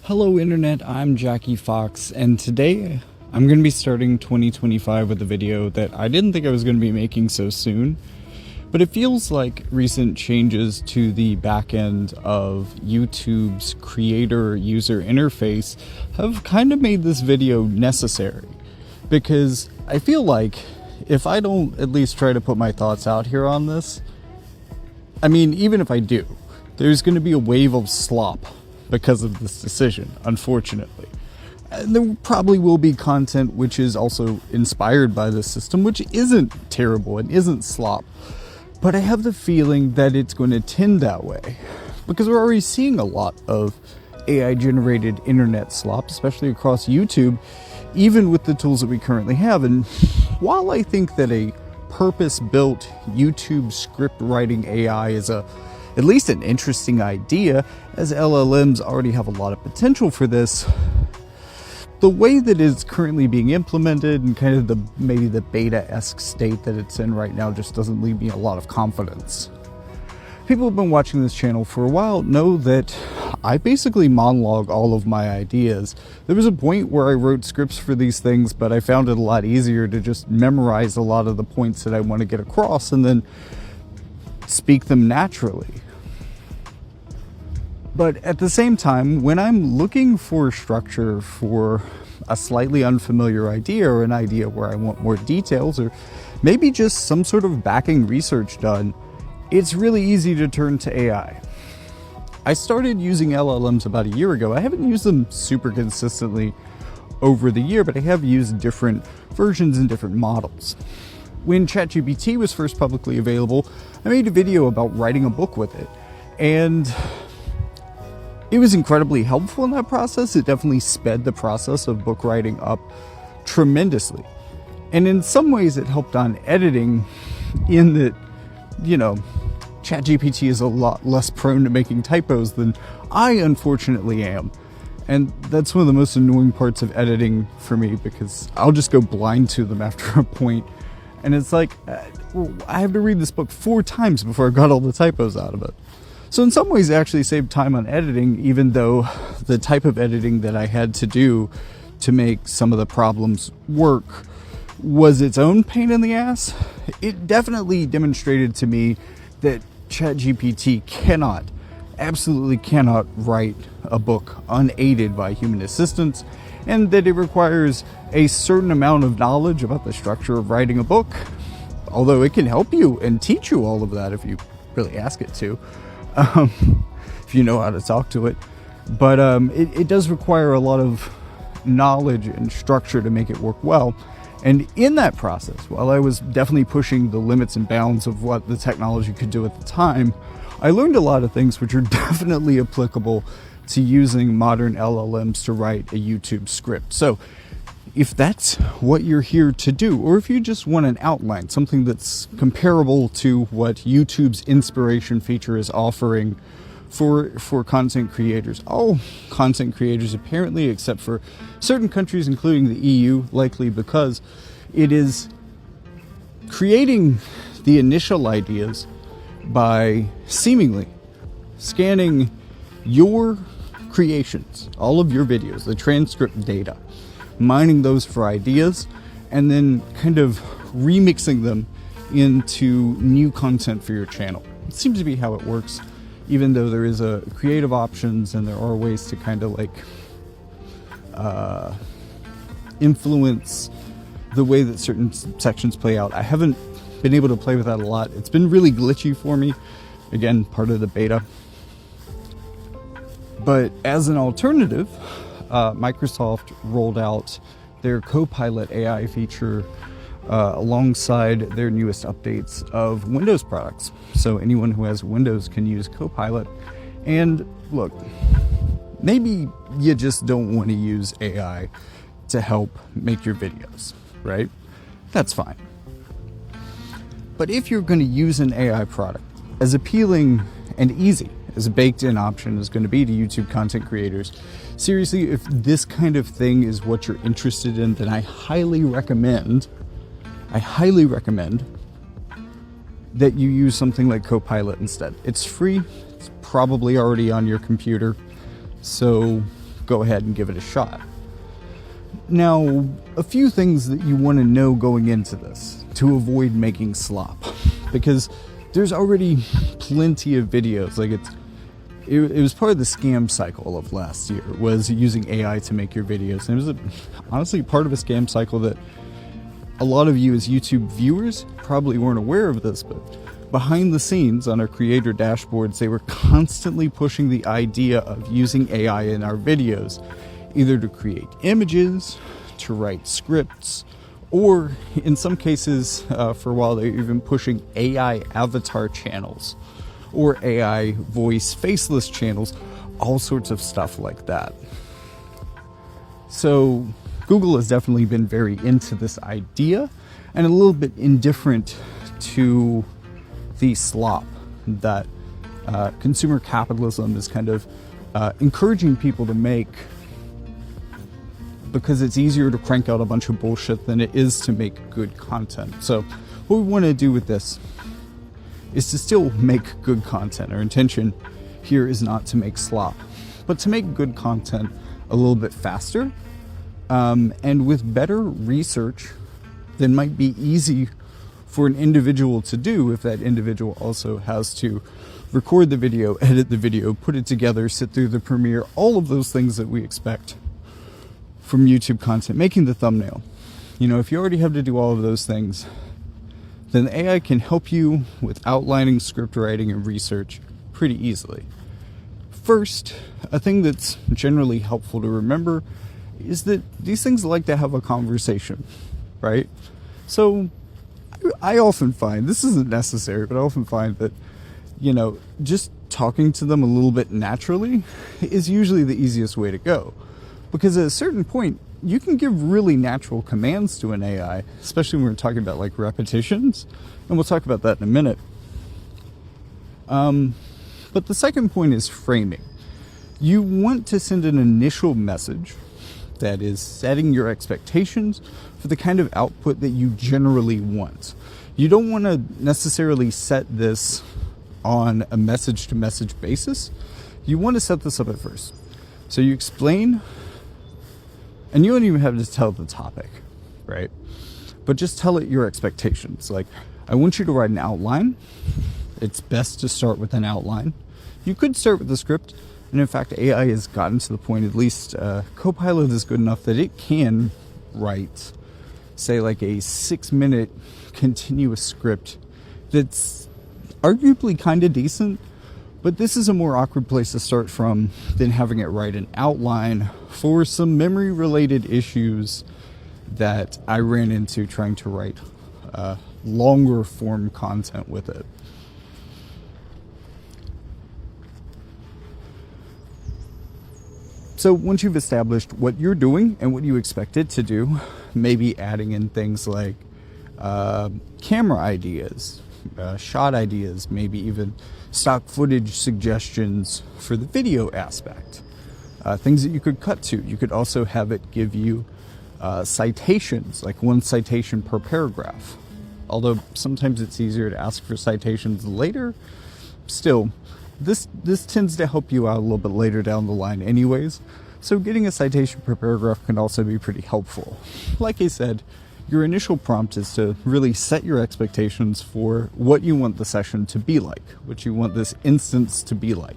Hello Internet, I'm Jackie Fox, and today I'm going to be starting 2025 with a video that I didn't think I was going to be making so soon, but it feels like recent changes to the back end of YouTube's creator user interface have kind of made this video necessary, because I feel like if I don't at least try to put my thoughts out here on this, I mean, even if I do, there's going to be a wave of slop because of this decision, unfortunately. And there probably will be content which is also inspired by this system, which isn't terrible and isn't slop. But I have the feeling that it's going to tend that way, because we're already seeing a lot of AI-generated internet slop, especially across YouTube, even with the tools that we currently have. And while I think that a purpose-built YouTube script writing AI is at least an interesting idea, as LLMs already have a lot of potential for this, the way that it's currently being implemented and kind of maybe the beta-esque state that it's in right now just doesn't leave me a lot of confidence. People who've been watching this channel for a while know that I basically monologue all of my ideas. There was a point where I wrote scripts for these things, but I found it a lot easier to just memorize a lot of the points that I want to get across and then speak them naturally. But at the same time, when I'm looking for structure for a slightly unfamiliar idea, or an idea where I want more details, or maybe just some sort of backing research done, it's really easy to turn to AI. I started using LLMs about a year ago. I haven't used them super consistently over the year, but I have used different versions and different models. When ChatGPT was first publicly available, I made a video about writing a book with it, and it was incredibly helpful in that process. It definitely sped the process of book writing up tremendously. And in some ways it helped on editing, in that, ChatGPT is a lot less prone to making typos than I unfortunately am. And that's one of the most annoying parts of editing for me, because I'll just go blind to them after a point. And it's like, I have to read this book 4 times before I got all the typos out of it. So in some ways it actually saved time on editing, even though the type of editing that I had to do to make some of the problems work was its own pain in the ass. It definitely demonstrated to me that ChatGPT absolutely cannot write a book unaided by human assistance, and that it requires a certain amount of knowledge about the structure of writing a book, although it can help you and teach you all of that if you really ask it to. If you know how to talk to it. But it does require a lot of knowledge and structure to make it work well. And in that process, while I was definitely pushing the limits and bounds of what the technology could do at the time, I learned a lot of things which are definitely applicable to using modern LLMs to write a YouTube script. So if that's what you're here to do, or if you just want an outline, something that's comparable to what YouTube's inspiration feature is offering for content creators, all content creators apparently, except for certain countries, including the EU, likely because it is creating the initial ideas by seemingly scanning your creations, all of your videos, the transcript data, mining those for ideas, and then kind of remixing them into new content for your channel. It seems to be how it works, even though there is a creative options and there are ways to kind of like influence the way that certain sections play out. I haven't been able to play with that a lot. It's been really glitchy for me. Again, part of the beta. But as an alternative, Microsoft rolled out their Copilot AI feature alongside their newest updates of Windows products. So anyone who has Windows can use Copilot. And look, maybe you just don't want to use AI to help make your videos, right? That's fine. But if you're going to use an AI product, as appealing and easy as a baked-in option is going to be to YouTube content creators, seriously, if this kind of thing is what you're interested in, then I highly recommend that you use something like Copilot instead. It's free. It's probably already on your computer. So go ahead and give it a shot. Now, a few things that you want to know going into this to avoid making slop, because there's already plenty of videos. Like it was part of the scam cycle of last year, was using AI to make your videos. And it was honestly part of a scam cycle that a lot of you as YouTube viewers probably weren't aware of this, but behind the scenes on our creator dashboards, they were constantly pushing the idea of using AI in our videos, either to create images, to write scripts, or in some cases, for a while, they were even pushing AI avatar channels or AI voice faceless channels, all sorts of stuff like that. So Google has definitely been very into this idea and a little bit indifferent to the slop that consumer capitalism is kind of encouraging people to make, because it's easier to crank out a bunch of bullshit than it is to make good content. So what we want to do with this is to still make good content. Our intention here is not to make slop, but to make good content a little bit faster, and with better research than might be easy for an individual to do if that individual also has to record the video, edit the video, put it together, sit through the premiere, all of those things that we expect from YouTube content, making the thumbnail. You know, if you already have to do all of those things, then the AI can help you with outlining, script writing, and research pretty easily. First, a thing that's generally helpful to remember is that these things like to have a conversation, right? So I often find, this isn't necessary, but I often find that, you know, just talking to them a little bit naturally is usually the easiest way to go. Because at a certain point, you can give really natural commands to an AI, especially when we're talking about like repetitions, and we'll talk about that in a minute. But the second point is framing. You want to send an initial message that is setting your expectations for the kind of output that you generally want. You don't want to necessarily set this on a message-to-message basis. You want to set this up at first. So you explain, and you don't even have to tell the topic, right? But just tell it your expectations. Like, I want you to write an outline. It's best to start with an outline. You could start with the script, and in fact, AI has gotten to the point, at least Copilot is good enough that it can write, say, like a 6-minute continuous script that's arguably kind of decent. But this is a more awkward place to start from than having it write an outline for some memory-related issues that I ran into trying to write longer form content with it. So once you've established what you're doing and what you expect it to do, maybe adding in things like camera ideas, shot ideas, maybe even stock footage suggestions for the video aspect, things that you could cut to. You could also have it give you citations, like 1 citation per paragraph. Although sometimes it's easier to ask for citations later, still, this tends to help you out a little bit later down the line anyways. So getting a citation per paragraph can also be pretty helpful. Like I said, your initial prompt is to really set your expectations for what you want the session to be like, what you want this instance to be like.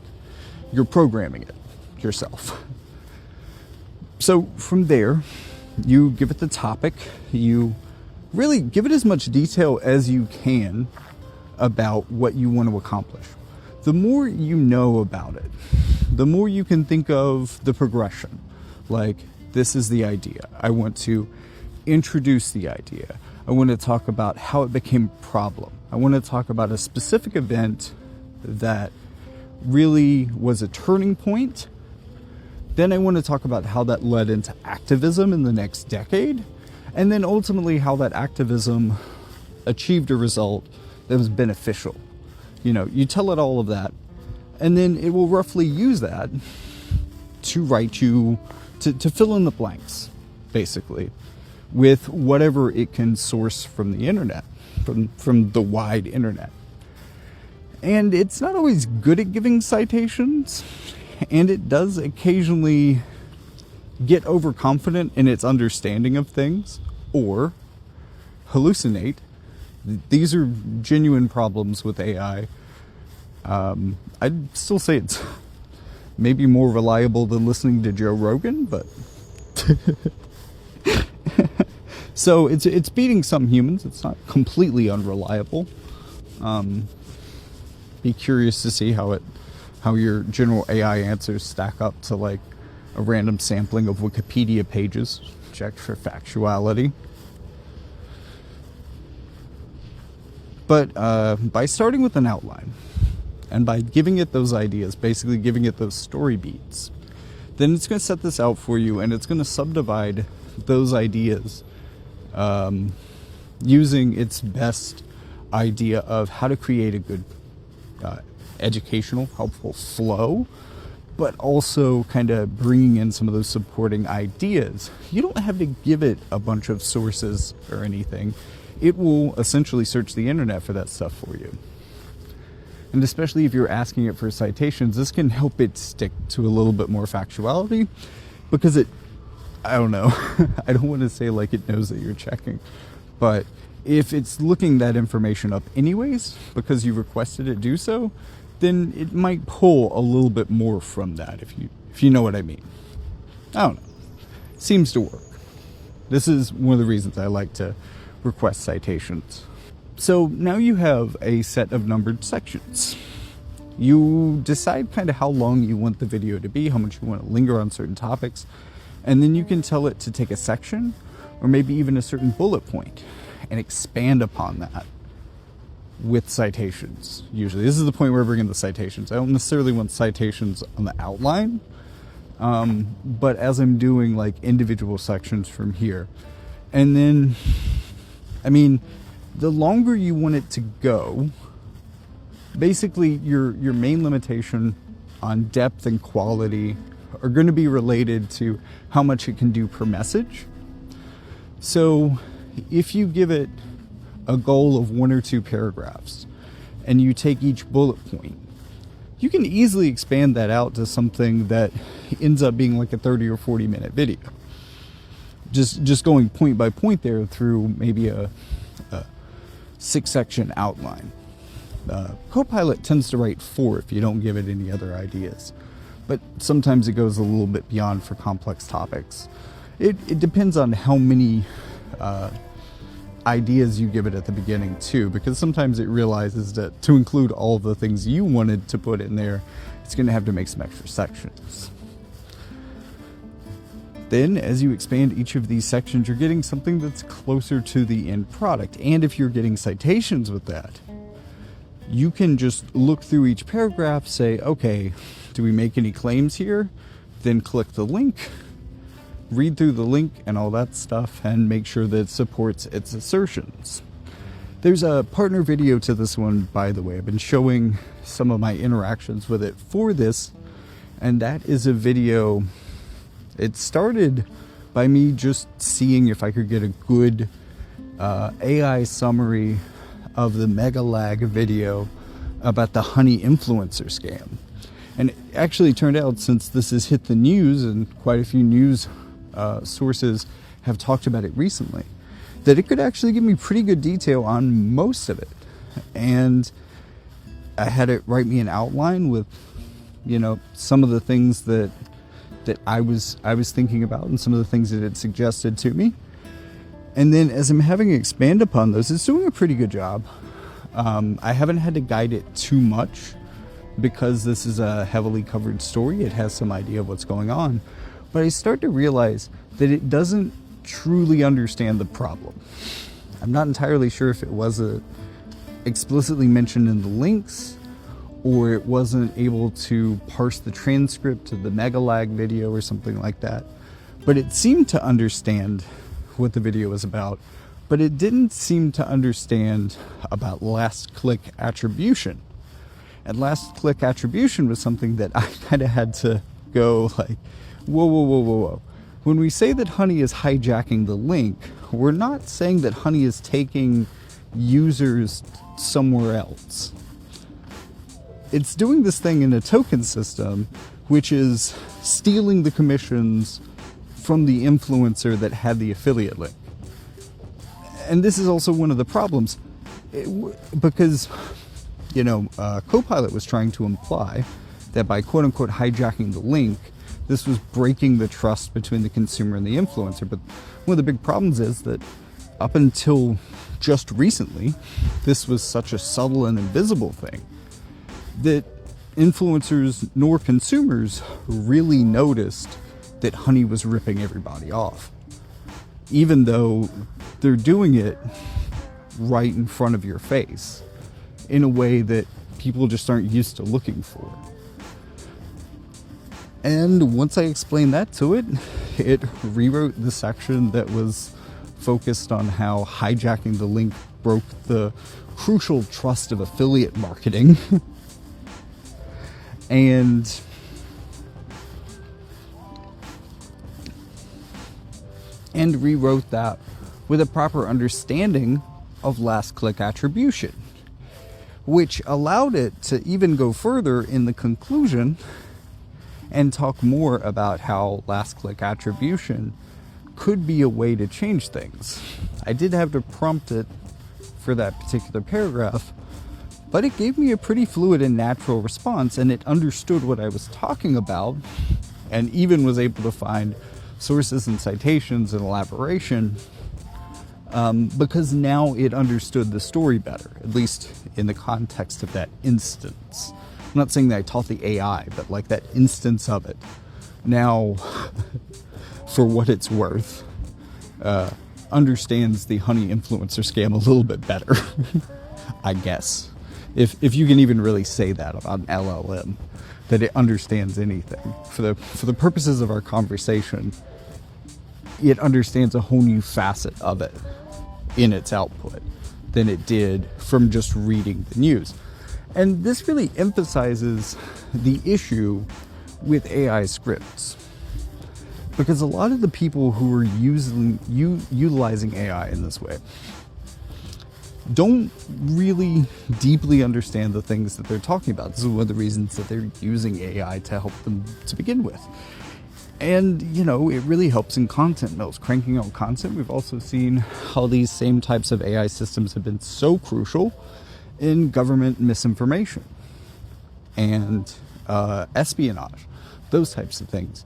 You're programming it yourself. So from there, you give it the topic, you really give it as much detail as you can about what you want to accomplish. The more you know about it, the more you can think of the progression. Like, this is the idea. I want to introduce the idea. I want to talk about how it became a problem. I want to talk about a specific event that really was a turning point. Then I want to talk about how that led into activism in the next decade. And then ultimately how that activism achieved a result that was beneficial. You know, you tell it all of that, and then it will roughly use that to write you, to fill in the blanks, basically, with whatever it can source from the internet, from the wide internet. And it's not always good at giving citations, and it does occasionally get overconfident in its understanding of things, or hallucinate. These are genuine problems with AI. I'd still say it's maybe more reliable than listening to Joe Rogan, but so it's beating some humans. It's not completely unreliable. Be curious to see how your general AI answers stack up to like a random sampling of Wikipedia pages checked for factuality. But by starting with an outline and by giving it those ideas, basically giving it those story beats, then it's going to set this out for you, and it's going to subdivide those ideas using its best idea of how to create a good educational, helpful flow, but also kind of bringing in some of those supporting ideas. You don't have to give it a bunch of sources or anything. It will essentially search the internet for that stuff for you. And especially if you're asking it for citations, this can help it stick to a little bit more factuality, because I don't know, I don't want to say like it knows that you're checking, but if it's looking that information up anyways, because you requested it do so, then it might pull a little bit more from that, if you know what I mean. I don't know. Seems to work. This is one of the reasons I like to request citations. So now you have a set of numbered sections. You decide kind of how long you want the video to be, how much you want to linger on certain topics, and then you can tell it to take a section or maybe even a certain bullet point and expand upon that with citations. Usually this is the point where I bring in the citations. I don't necessarily want citations on the outline, but as I'm doing like individual sections from here. And then, I mean, the longer you want it to go, basically your main limitation on depth and quality are going to be related to how much it can do per message. So if you give it a goal of 1 or 2 paragraphs and you take each bullet point, you can easily expand that out to something that ends up being like a 30 or 40 minute video. Just going point by point there through maybe a 6-section outline. Copilot tends to write 4 if you don't give it any other ideas, but sometimes it goes a little bit beyond for complex topics. It depends on how many ideas you give it at the beginning too, because sometimes it realizes that to include all the things you wanted to put in there, it's going to have to make some extra sections. Then as you expand each of these sections, you're getting something that's closer to the end product. And if you're getting citations with that, you can just look through each paragraph, say, okay, do we make any claims here? Then click the link, read through the link and all that stuff, and make sure that it supports its assertions. There's a partner video to this one, by the way. I've been showing some of my interactions with it for this, and that is a video. It started by me just seeing if I could get a good AI summary of the Mega Lag video about the honey influencer scam. And it actually turned out, since this has hit the news and quite a few news sources have talked about it recently, that it could actually give me pretty good detail on most of it. And I had it write me an outline with, some of the things that I was thinking about and some of the things that it suggested to me. And then as I'm having it expand upon those, it's doing a pretty good job. I haven't had to guide it too much because this is a heavily covered story. It has some idea of what's going on. But I start to realize that it doesn't truly understand the problem. I'm not entirely sure if it wasn't explicitly mentioned in the links, or it wasn't able to parse the transcript of the Mega Lag video or something like that. But it seemed to understand what the video was about, but it didn't seem to understand about last click attribution. And last click attribution was something that I kind of had to go like, whoa. When we say that Honey is hijacking the link, we're not saying that Honey is taking users somewhere else. It's doing this thing in a token system, which is stealing the commissions from the influencer that had the affiliate link. And this is also one of the problems, because, Copilot was trying to imply that by quote-unquote hijacking the link, this was breaking the trust between the consumer and the influencer. But one of the big problems is that up until just recently, this was such a subtle and invisible thing that influencers nor consumers really noticed that Honey was ripping everybody off, even though they're doing it right in front of your face in a way that people just aren't used to looking for. And once I explained that to it, it rewrote the section that was focused on how hijacking the link broke the crucial trust of affiliate marketing. and rewrote that with a proper understanding of last click attribution, which allowed it to even go further in the conclusion and talk more about how last click attribution could be a way to change things. I did have to prompt it for that particular paragraph, but it gave me a pretty fluid and natural response, and it understood what I was talking about, and even was able to find sources and citations and elaboration, because now it understood the story better, at least in the context of that instance. I'm not saying that I taught the AI, but like that instance of it. Now, for what it's worth, understands the Honey influencer scam a little bit better, I guess. If you can even really say that about an LLM, that it understands anything. For the purposes of our conversation, it understands a whole new facet of it in its output than it did from just reading the news. And this really emphasizes the issue with AI scripts, because a lot of the people who are utilizing AI in this way don't really deeply understand the things that they're talking about. This is one of the reasons that they're using AI to help them to begin with. And, it really helps in content mills, cranking out content. We've also seen how these same types of AI systems have been so crucial in government misinformation and espionage, those types of things.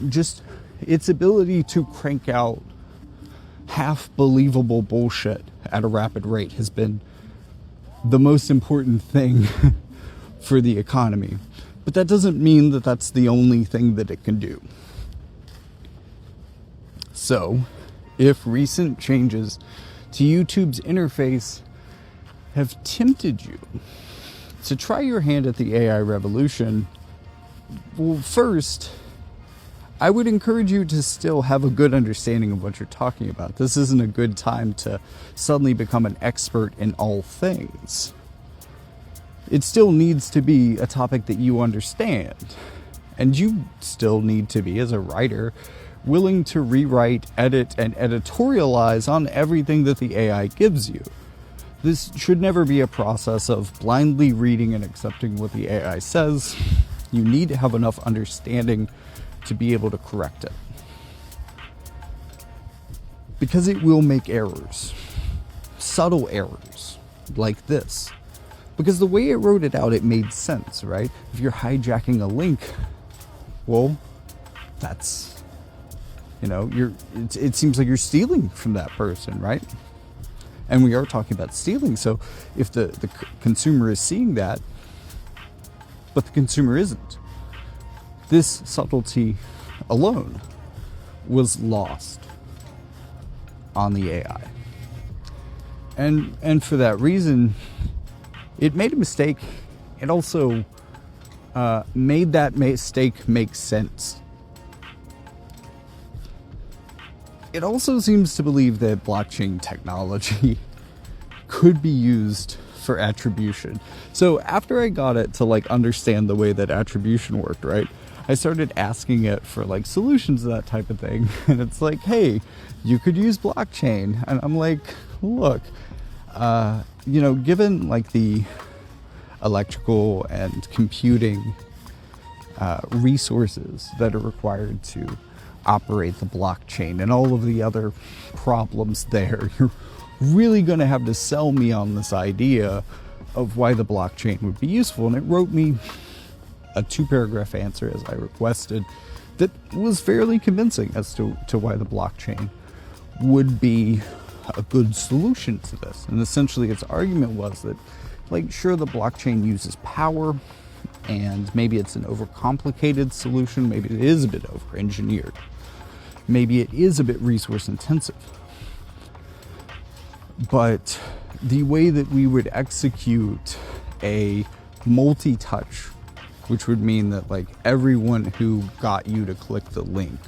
Just its ability to crank out half believable bullshit at a rapid rate has been the most important thing for the economy. But that doesn't mean that that's the only thing that it can do. So, if recent changes to YouTube's interface have tempted you to try your hand at the AI revolution, well, first, I would encourage you to still have a good understanding of what you're talking about. This isn't a good time to suddenly become an expert in all things. It still needs to be a topic that you understand. And you still need to be, as a writer, willing to rewrite, edit, and editorialize on everything that the AI gives you. This should never be a process of blindly reading and accepting what the AI says. You need to have enough understanding to be able to correct it. Because it will make errors. Subtle errors, like this. Because the way it wrote it out, it made sense, right? If you're hijacking a link, well, that's, it seems like you're stealing from that person, right? And we are talking about stealing. So if the consumer is seeing that, but the consumer isn't, this subtlety alone was lost on the AI. And for that reason, it made a mistake. It also made that mistake make sense. It also seems to believe that blockchain technology could be used for attribution. So after I got it to understand the way that attribution worked, right, I started asking it for solutions to that type of thing. And it's like, hey, you could use blockchain. And I'm like, look, given the electrical and computing resources that are required to operate the blockchain and all of the other problems there. You're really going to have to sell me on this idea of why the blockchain would be useful. And it wrote me a 2-paragraph answer, as I requested, that was fairly convincing as to why the blockchain would be a good solution to this. And essentially its argument was that, like, sure, the blockchain uses power, and maybe it's an overcomplicated solution, maybe it is a bit over-engineered, maybe it is a bit resource-intensive. But the way that we would execute a multi-touch, which would mean that, like, everyone who got you to click the link,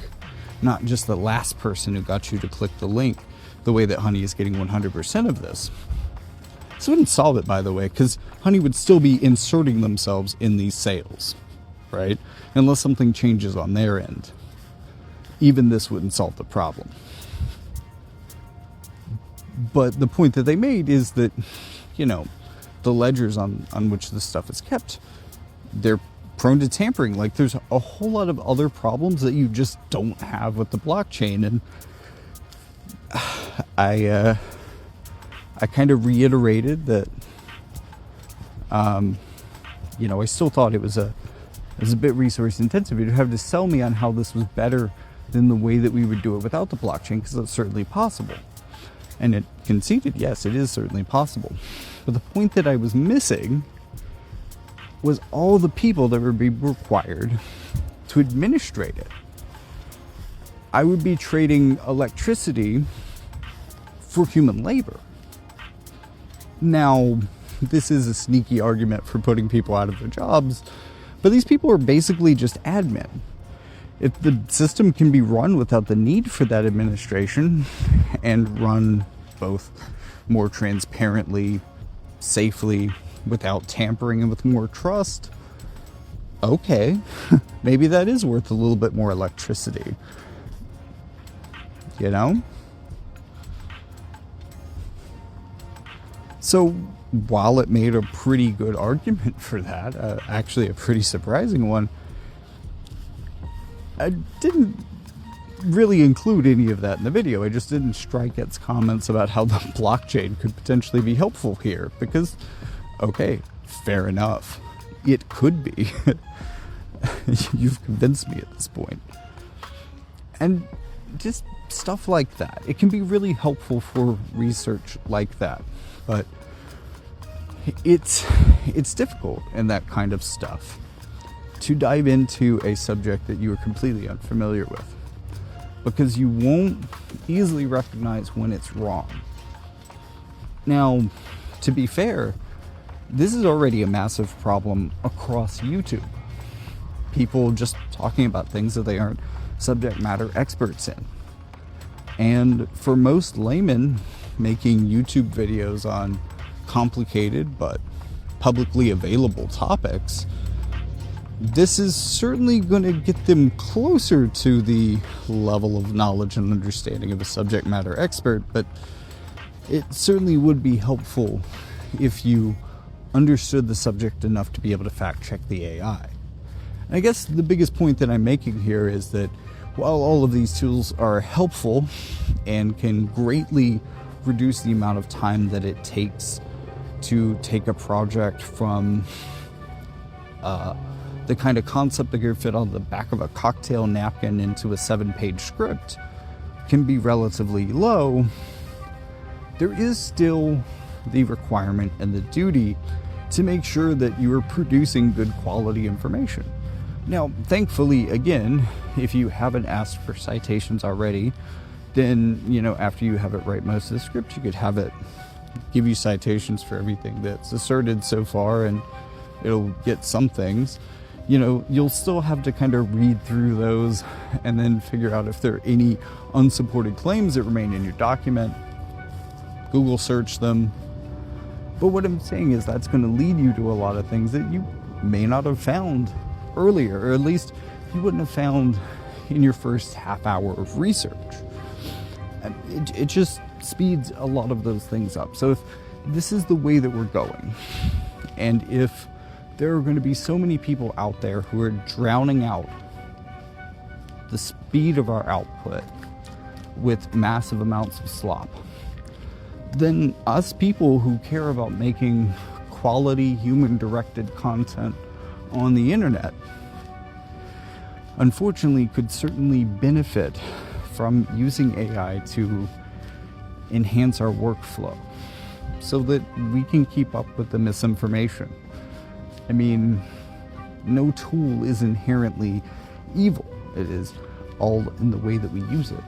not just the last person who got you to click the link, the way that Honey is getting 100% of this. This wouldn't solve it, by the way, because Honey would still be inserting themselves in these sales, right? Unless something changes on their end. Even this wouldn't solve the problem. But the point that they made is that, you know, the ledgers on which this stuff is kept, they're prone to tampering. Like, there's a whole lot of other problems that you just don't have with the blockchain. And I kind of reiterated that, you know, I still thought it was a bit resource intensive. You'd have to sell me on how this was better than the way that we would do it without the blockchain, because it's certainly possible. And it conceded, yes, it is certainly possible. But the point that I was missing was all the people that would be required to administrate it. I would be trading electricity for human labor. Now, this is a sneaky argument for putting people out of their jobs, but these people are basically just admin. If the system can be run without the need for that administration and run both more transparently, safely, without tampering, and with more trust, okay, maybe that is worth a little bit more electricity. You know? So while it made a pretty good argument for that, actually a pretty surprising one, I didn't really include any of that in the video. I just didn't strike its comments about how the blockchain could potentially be helpful here, because, okay, fair enough, it could be. You've convinced me at this point. And just stuff like that. It can be really helpful for research like that, but it's difficult in that kind of stuff to dive into a subject that you are completely unfamiliar with, because you won't easily recognize when it's wrong. Now, to be fair, this is already a massive problem across YouTube. People just talking about things that they aren't subject matter experts in. And for most laymen making YouTube videos on complicated but publicly available topics, this is certainly going to get them closer to the level of knowledge and understanding of a subject matter expert, but it certainly would be helpful if you understood the subject enough to be able to fact check the AI. And I guess the biggest point that I'm making here is that while all of these tools are helpful and can greatly reduce the amount of time that it takes to take a project from the kind of concept that could fit on the back of a cocktail napkin into a 7-page script can be relatively low, there is still the requirement and the duty to make sure that you are producing good quality information. Now, thankfully, again, if you haven't asked for citations already, then, you know, after you have it write most of the script, you could have it give you citations for everything that's asserted so far, and it'll get some things. You know, you'll still have to kind of read through those and then figure out if there are any unsupported claims that remain in your document. Google search them. But what I'm saying is that's going to lead you to a lot of things that you may not have found earlier, or at least you wouldn't have found in your first half hour of research. And it just speeds a lot of those things up. So if this is the way that we're going, and if there are going to be so many people out there who are drowning out the speed of our output with massive amounts of slop, then us people who care about making quality human-directed content on the internet unfortunately could certainly benefit from using AI to enhance our workflow so that we can keep up with the misinformation. I mean, no tool is inherently evil. It is all in the way that we use it.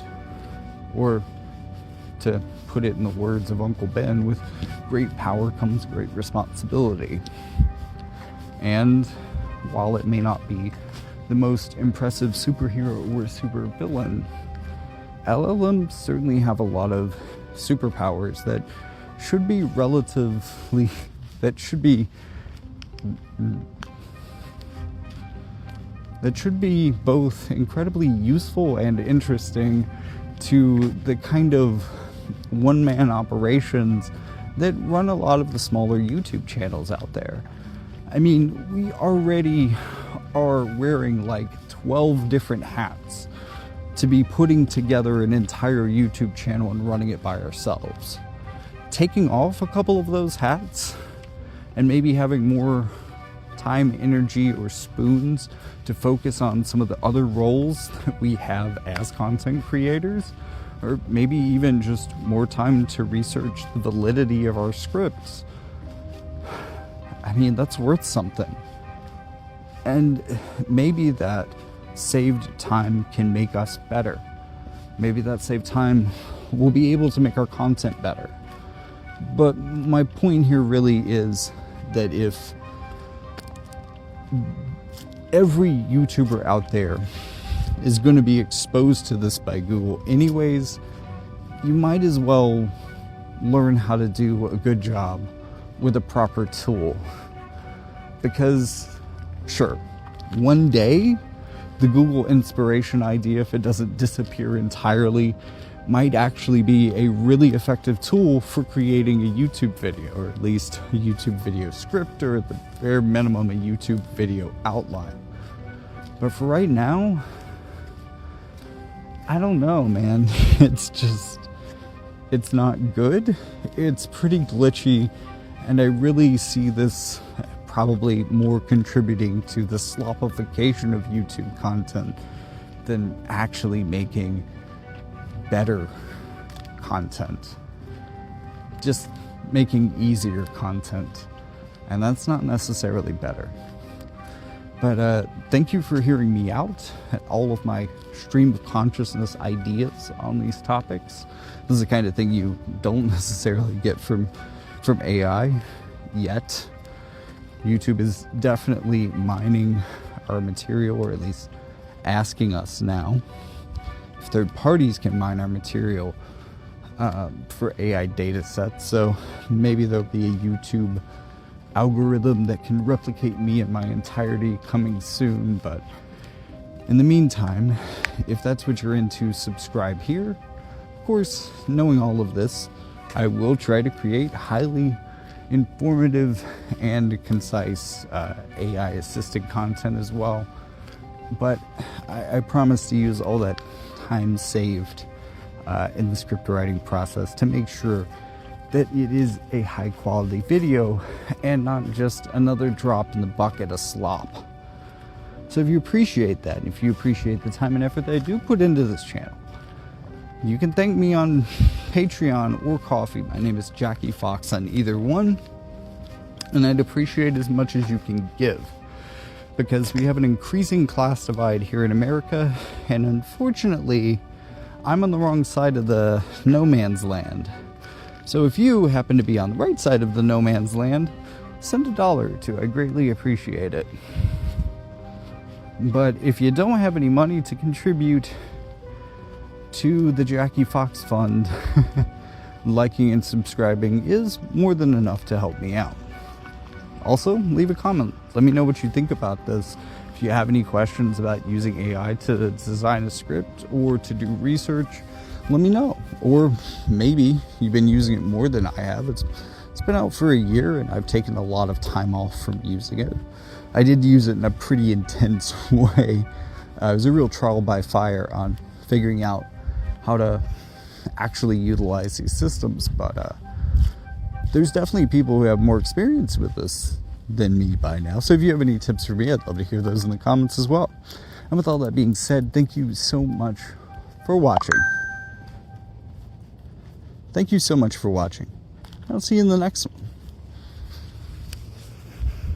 Or, to put it in the words of Uncle Ben, with great power comes great responsibility. And while it may not be the most impressive superhero or supervillain, LLMs certainly have a lot of superpowers that should be both incredibly useful and interesting to the kind of one-man operations that run a lot of the smaller YouTube channels out there. I mean, we already are wearing like 12 different hats to be putting together an entire YouTube channel and running it by ourselves. Taking off a couple of those hats and maybe having more time, energy, or spoons to focus on some of the other roles that we have as content creators, or maybe even just more time to research the validity of our scripts. I mean, that's worth something. And maybe that saved time can make us better. Maybe that saved time will be able to make our content better. But my point here really is that if every YouTuber out there is going to be exposed to this by Google anyways, you might as well learn how to do a good job with a proper tool. Because, sure, one day, the Google inspiration idea, if it doesn't disappear entirely, might actually be a really effective tool for creating a YouTube video, or at least a YouTube video script, or at the bare minimum, a YouTube video outline. But for right now, I don't know, man. It's not good. It's pretty glitchy, and I really see this probably more contributing to the slopification of YouTube content than actually making better content. Just making easier content. And that's not necessarily better. But thank you for hearing me out at all of my stream of consciousness ideas on these topics. This is the kind of thing you don't necessarily get from AI yet. YouTube is definitely mining our material, or at least asking us now. If third parties can mine our material for AI data sets, so maybe there'll be a YouTube algorithm that can replicate me in my entirety coming soon. But in the meantime, if that's what you're into, subscribe here. Of course, knowing all of this, I will try to create highly informative and concise AI assisted content as well. But I promise to use all that time saved in the script writing process to make sure that it is a high quality video and not just another drop in the bucket of slop. So if you appreciate that, and if you appreciate the time and effort that I do put into this channel, you can thank me on Patreon or Ko-fi. My name is Jackie Fox on either one, and I'd appreciate as much as you can give, because we have an increasing class divide here in America, and unfortunately, I'm on the wrong side of the no man's land. So if you happen to be on the right side of the no man's land, send $1 or $2. I greatly appreciate it. But if you don't have any money to contribute to the Jackie Fox Fund, liking and subscribing is more than enough to help me out. Also, leave a comment. Let me know what you think about this. If you have any questions about using AI to design a script or to do research, let me know. Or maybe you've been using it more than I have. It's been out for a year and I've taken a lot of time off from using it. I did use it in a pretty intense way It was a real trial by fire on figuring out how to actually utilize these systems, but there's definitely people who have more experience with this than me by now. So if you have any tips for me, I'd love to hear those in the comments as well. And with all that being said, thank you so much for watching. Thank you so much for watching. I'll see you in the next one.